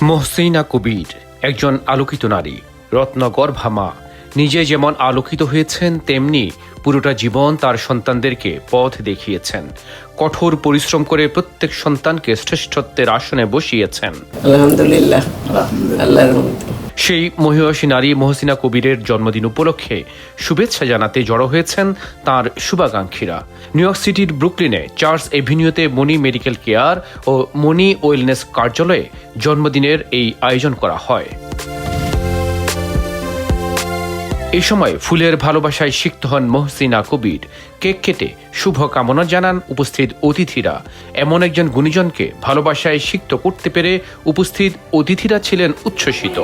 মহসিনা কবির একজন আলোকিত নারী, রত্নগর্ভা মা। নিজে যেমন আলোকিত হয়েছেন, তেমনি পুরোটা জীবন তার সন্তানদেরকে পথ দেখিয়েছেন। কঠোর পরিশ্রম করে প্রত্যেক সন্তানকে শ্রেষ্ঠত্বের আসনে বসিয়েছেন। আলহামদুলিল্লাহ, আল্লাহর রহমতে। সেই মহিয়সী নারী মহসিনা কবিরের জন্মদিন উপলক্ষে শুভেচ্ছা জানাতে জড়ো হয়েছেন তার শুভাকাঙ্ক্ষীরা। নিউ ইয়র্ক সিটির ব্রুকলিনে চার্লস এভিনিউতে মনি মেডিকেল কেয়ার ও মনি ওয়েলনেস কার্যালয়ে জন্মদিনের এই আয়োজন করা হয়। এই সময় ফুলের ভালোবাসায় সিক্ত হন মহসিনা কবির। কেক কেটে শুভ কামনা জানান উপস্থিত অতিথিরা। এমন একজন গুণীজনকে ভালোবাসায় সিক্ত করতে পেরে উপস্থিত অতিথিরা ছিলেন উচ্ছ্বসিত।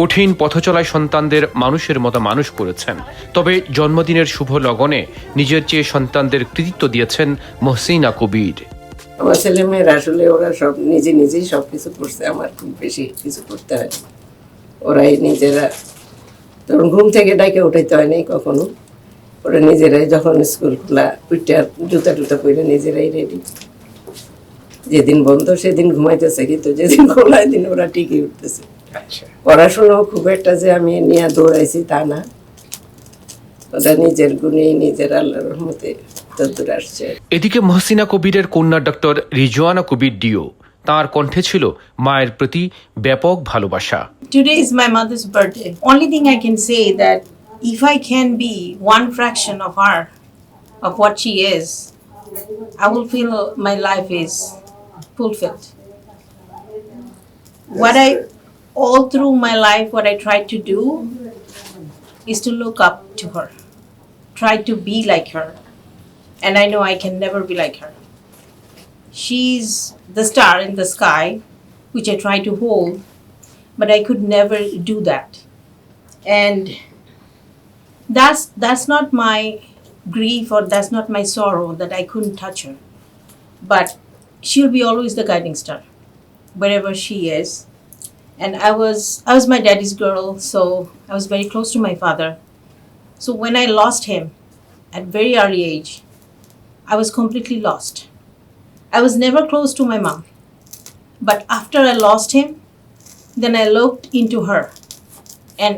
কঠিন পথচলায় সন্তানদের মানুষের মতো মানুষ করেছেন, তবে জন্মদিনের শুভ লগনে নিজের চেয়ে সন্তানদের কৃতিত্ব দিয়েছেন মহসিনা কবির। আমার ছেলে মেয়েরা আসলে ওরা সব নিজেই সবকিছু করছে, আমার খুব বেশি কিছু করতে হয়। ওরাই নিজেরা, তখন ঘুম থেকে ডাকে উঠাইতে হয় নাই কখনো। ওরা নিজেরাই যখন স্কুল খোলা উঠে জুতা টুতা পরে নিজেরাই রেডি। যেদিন বন্ধ সেদিন ঘুমাইতেছে, কিন্তু যেদিন খোলা দিন ওরা ঠিকই উঠতেছে। পড়াশোনাও খুব একটা যে আমি নিয়ে দৌড়াইছি তা না, ওরা নিজের গুণেই নিজের আল্লাহর রহমতে তদ্দূর আসছে। এদিকে মহসিনা কবিরের কন্যা ডক্টর রিজওয়ানা কবির ডিও, তার কণ্ঠে ছিল মায়ের প্রতি ব্যাপক ভালোবাসা। Today is my mother's birthday. Only thing I can say that if I can be one fraction of her, of what she is, I will feel my life is fulfilled. All through my life, what I tried to do is to look up to her, try to be like her, and I know I can never be like her. She's the star in the sky, which I try to hold, but I could never do that. And that's not my grief, or that's not my sorrow that I couldn't touch her. But she'll be always the guiding star, wherever she is. And I was my daddy's girl, so I was very close to my father. So when I lost him at very early age, I was completely lost. I was never close to my mom. But after I lost him, then I looked into her, and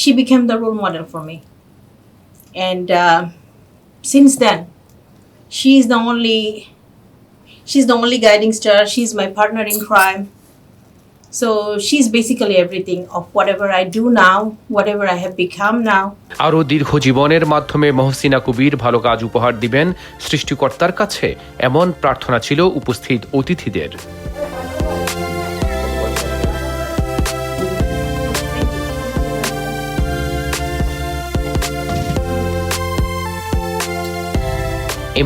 she became the role model for me. And since then, she's the only guiding star. She's my partner in crime. So she's basically everything of whatever I do now, whatever I have become now. আরও দীর্ঘ জীবনের মাধ্যমে মহসিনা কবির ভালো কাজ উপহার দিবেন সৃষ্টিকর্তার কাছে, এমন প্রার্থনা ছিল উপস্থিত অতিথিদের।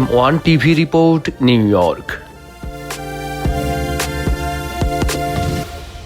M1 TV report, new York.